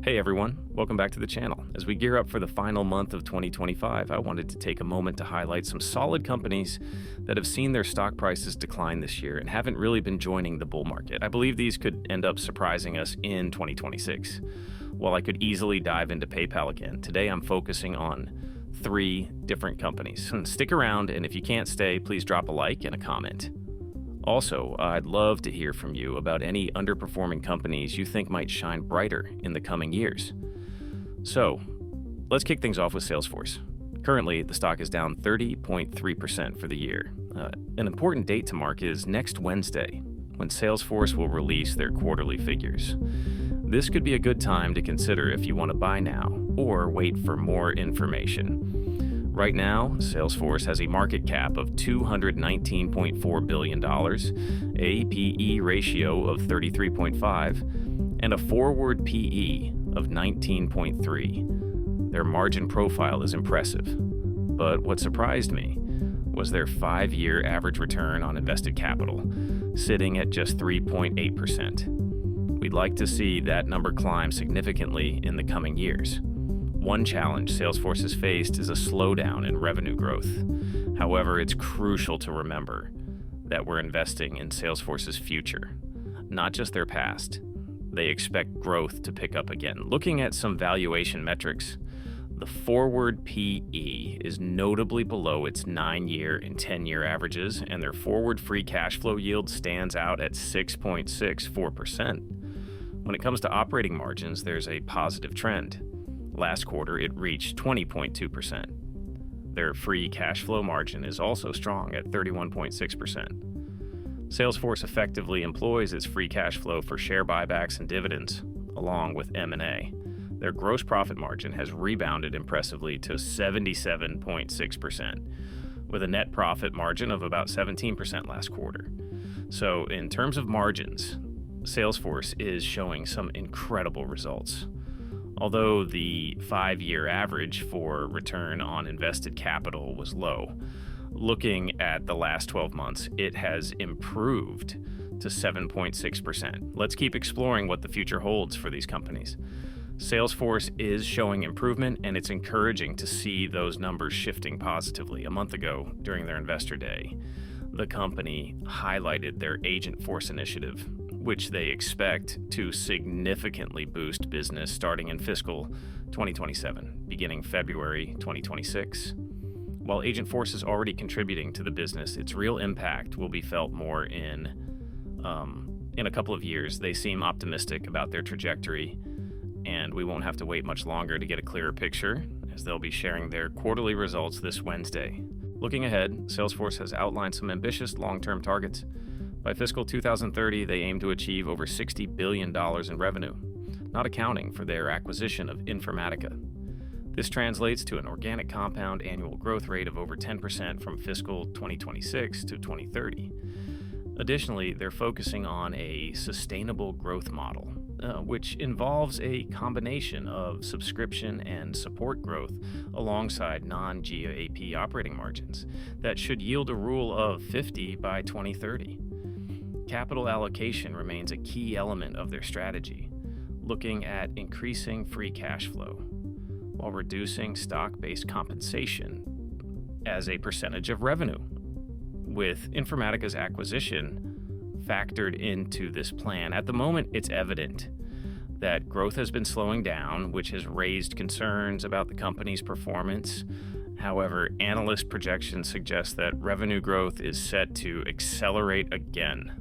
Hey everyone, welcome back to the channel. As we gear up for the final month of 2025, I wanted to take a moment to highlight some solid companies that have seen their stock prices decline this year and haven't really been joining the bull market. I believe these could end up surprising us in 2026. While I could easily dive into PayPal again, today I'm focusing on 3 different companies. Stick around, and if you can't stay, please drop a like and a comment. Also, I'd love to hear from you about any underperforming companies you think might shine brighter in the coming years. So, let's kick things off with Salesforce. Currently, the stock is down 30.3% for the year. An important date to mark is next Wednesday, when Salesforce will release their quarterly figures. This could be a good time to consider if you want to buy now or wait for more information. Right now, Salesforce has a market cap of $219.4 billion, a PE ratio of 33.5, and a forward PE of 19.3. Their margin profile is impressive, but what surprised me was their 5-year average return on invested capital, sitting at just 3.8%. We'd like to see that number climb significantly in the coming years. One challenge Salesforce has faced is a slowdown in revenue growth. However, it's crucial to remember that we're investing in Salesforce's future, not just their past. They expect growth to pick up again. Looking at some valuation metrics, the forward PE is notably below its 9-year and 10-year averages, and their forward free cash flow yield stands out at 6.64%. When it comes to operating margins, there's a positive trend. Last quarter, it reached 20.2%. Their free cash flow margin is also strong at 31.6%. Salesforce effectively employs its free cash flow for share buybacks and dividends, along with M&A. Their gross profit margin has rebounded impressively to 77.6%, with a net profit margin of about 17% last quarter. So, in terms of margins, Salesforce is showing some incredible results. Although the 5-year average for return on invested capital was low, looking at the last 12 months, it has improved to 7.6%. Let's keep exploring what the future holds for these companies. Salesforce is showing improvement, and it's encouraging to see those numbers shifting positively. A month ago, during their investor day, the company highlighted their Agentforce initiative, which they expect to significantly boost business starting in fiscal 2027, beginning February 2026. While Agentforce is already contributing to the business, its real impact will be felt more in a couple of years. They seem optimistic about their trajectory, and we won't have to wait much longer to get a clearer picture, as they'll be sharing their quarterly results this Wednesday. Looking ahead, Salesforce has outlined some ambitious long-term targets. By fiscal 2030, they aim to achieve over $60 billion in revenue, not accounting for their acquisition of Informatica. This translates to an organic compound annual growth rate of over 10% from fiscal 2026 to 2030. Additionally, they're focusing on a sustainable growth model, which involves a combination of subscription and support growth alongside non-GAAP operating margins that should yield a rule of 50 by 2030. Capital allocation remains a key element of their strategy, looking at increasing free cash flow while reducing stock-based compensation as a percentage of revenue. With Informatica's acquisition factored into this plan, at the moment it's evident that growth has been slowing down, which has raised concerns about the company's performance. However, analyst projections suggest that revenue growth is set to accelerate again.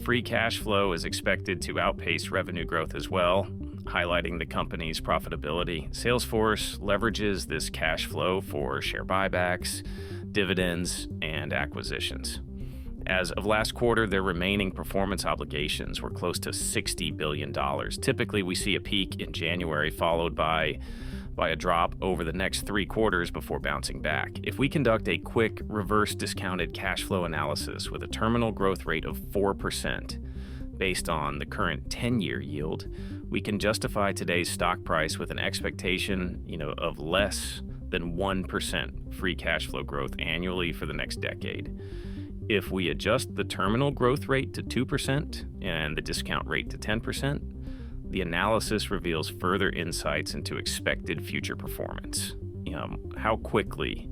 Free cash flow is expected to outpace revenue growth as well, highlighting the company's profitability. Salesforce leverages this cash flow for share buybacks, dividends, and acquisitions. As of last quarter, their remaining performance obligations were close to $60 billion. Typically, we see a peak in January followed by a drop over the next 3 quarters before bouncing back. If we conduct a quick reverse discounted cash flow analysis with a terminal growth rate of 4% based on the current 10-year yield, we can justify today's stock price with an expectation, of less than 1% free cash flow growth annually for the next decade. If we adjust the terminal growth rate to 2% and the discount rate to 10%, the analysis reveals further insights into expected future performance. How quickly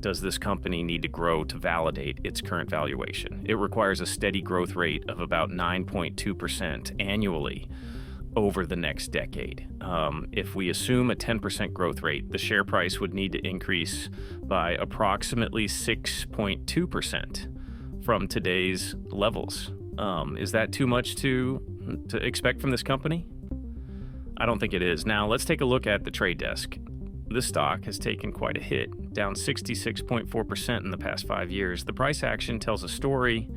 does this company need to grow to validate its current valuation? It requires a steady growth rate of about 9.2% annually over the next decade. If we assume a 10% growth rate, the share price would need to increase by approximately 6.2% from today's levels. Is that too much to expect from this company? I don't think it is. Now, let's take a look at the trade desk. This stock has taken quite a hit, down 66.4% in the past 5 years. The price action tells a story.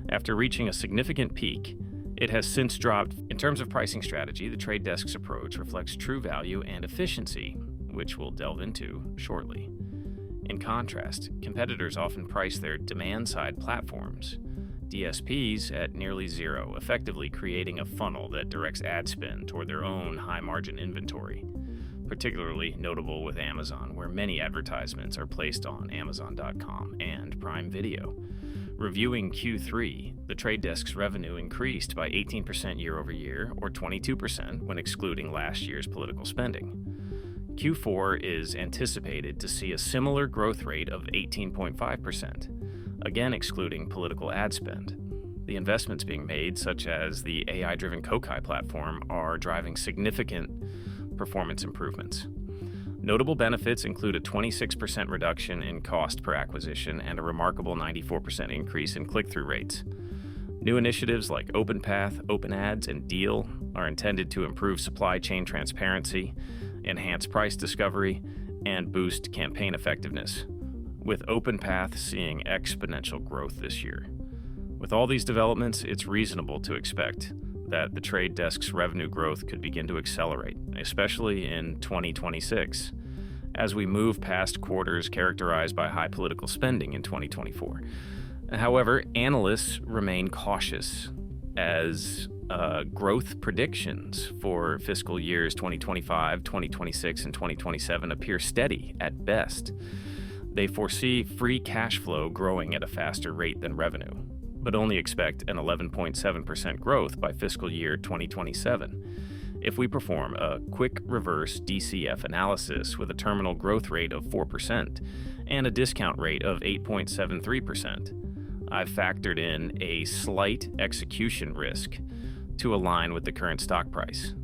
After reaching a significant peak, it has since dropped. In terms of pricing strategy, the trade desk's approach reflects true value and efficiency, which we'll delve into shortly. In contrast, competitors often price their demand-side platforms, DSPs, at nearly zero, effectively creating a funnel that directs ad spend toward their own high-margin inventory. Particularly notable with Amazon, where many advertisements are placed on Amazon.com and Prime Video. Reviewing Q3, the trade desk's revenue increased by 18% year over year, or 22% when excluding last year's political spending. Q4 is anticipated to see a similar growth rate of 18.5%, again excluding political ad spend. The investments being made, such as the AI-driven Kokai platform, are driving significant performance improvements. Notable benefits include a 26% reduction in cost per acquisition and a remarkable 94% increase in click-through rates. New initiatives like OpenPath, OpenAds, and Deal are intended to improve supply chain transparency, enhance price discovery, and boost campaign effectiveness, with OpenPath seeing exponential growth this year. With all these developments, it's reasonable to expect that the trade desk's revenue growth could begin to accelerate, especially in 2026, as we move past quarters characterized by high political spending in 2024. However, analysts remain cautious as growth predictions for fiscal years 2025, 2026, and 2027 appear steady at best. They foresee free cash flow growing at a faster rate than revenue, but only expect an 11.7% growth by fiscal year 2027. If we perform a quick reverse DCF analysis with a terminal growth rate of 4% and a discount rate of 8.73%, I've factored in a slight execution risk to align with the current stock price.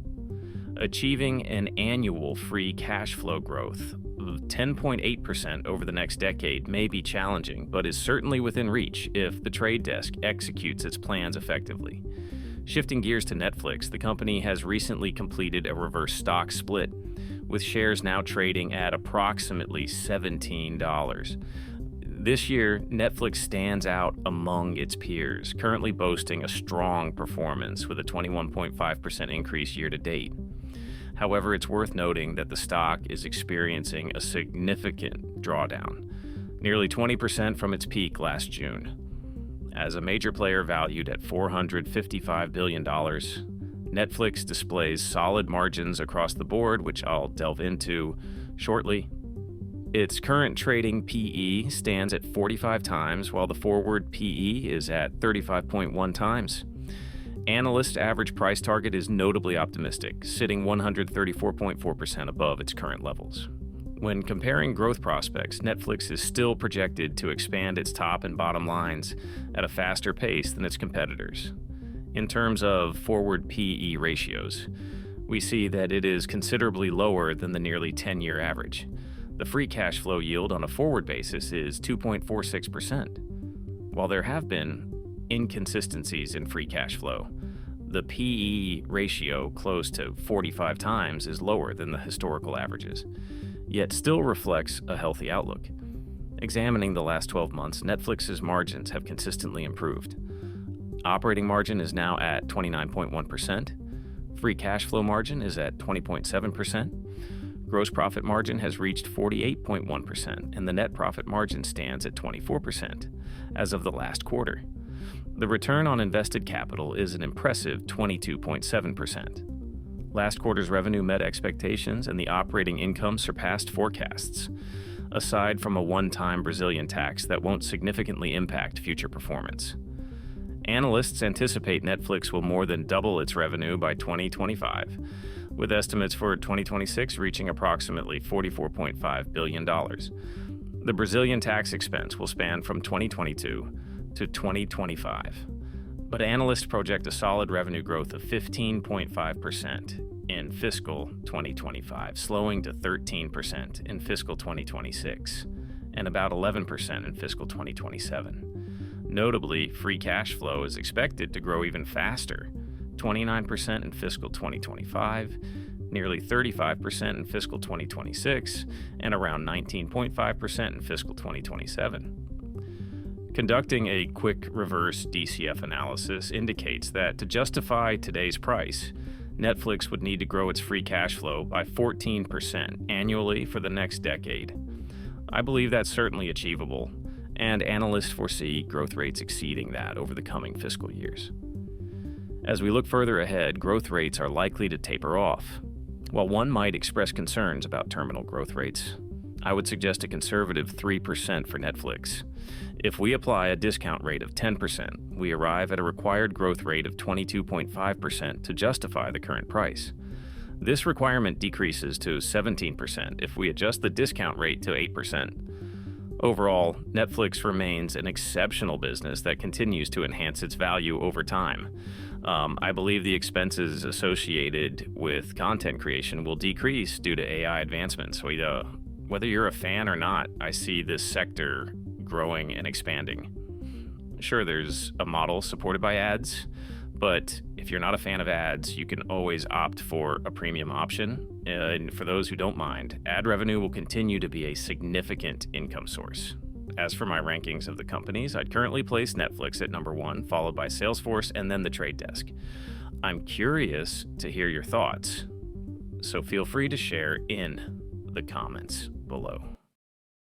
Achieving an annual free cash flow growth of 10.8% over the next decade may be challenging, but is certainly within reach if the trade desk executes its plans effectively. Shifting gears to Netflix, the company has recently completed a reverse stock split, with shares now trading at approximately $17. This year, Netflix stands out among its peers, currently boasting a strong performance with a 21.5% increase year to date. However, it's worth noting that the stock is experiencing a significant drawdown, nearly 20% from its peak last June. As a major player valued at $455 billion, Netflix displays solid margins across the board, which I'll delve into shortly. Its current trading PE stands at 45 times, while the forward PE is at 35.1 times. Analyst average price target is notably optimistic, sitting 134.4% above its current levels. When comparing growth prospects, Netflix is still projected to expand its top and bottom lines at a faster pace than its competitors. In terms of forward PE ratios, we see that it is considerably lower than the nearly 10-year average. The free cash flow yield on a forward basis is 2.46%. While there have been inconsistencies in free cash flow, the PE ratio close to 45 times is lower than the historical averages, yet still reflects a healthy outlook. Examining the last 12 months, Netflix's margins have consistently improved. Operating margin is now at 29.1%. Free cash flow margin is at 20.7%. Gross profit margin has reached 48.1%, and the net profit margin stands at 24% as of the last quarter. The return on invested capital is an impressive 22.7%. Last quarter's revenue met expectations, and the operating income surpassed forecasts, aside from a one-time Brazilian tax that won't significantly impact future performance. Analysts anticipate Netflix will more than double its revenue by 2025, with estimates for 2026 reaching approximately $44.5 billion. The Brazilian tax expense will span from 2022 to 2025, but analysts project a solid revenue growth of 15.5% in fiscal 2025, slowing to 13% in fiscal 2026, and about 11% in fiscal 2027. Notably, free cash flow is expected to grow even faster, 29% in fiscal 2025, nearly 35% in fiscal 2026, and around 19.5% in fiscal 2027. Conducting a quick reverse DCF analysis indicates that to justify today's price, Netflix would need to grow its free cash flow by 14% annually for the next decade. I believe that's certainly achievable, and analysts foresee growth rates exceeding that over the coming fiscal years. As we look further ahead, growth rates are likely to taper off. While one might express concerns about terminal growth rates, I would suggest a conservative 3% for Netflix. If we apply a discount rate of 10%, we arrive at a required growth rate of 22.5% to justify the current price. This requirement decreases to 17% if we adjust the discount rate to 8%. Overall, Netflix remains an exceptional business that continues to enhance its value over time. I believe the expenses associated with content creation will decrease due to AI advancements. Whether you're a fan or not, I see this sector growing and expanding. Sure, there's a model supported by ads, but if you're not a fan of ads, you can always opt for a premium option. And for those who don't mind, ad revenue will continue to be a significant income source. As for my rankings of the companies, I'd currently place Netflix at number 1, followed by Salesforce and then The Trade Desk. I'm curious to hear your thoughts, so feel free to share in the comments below.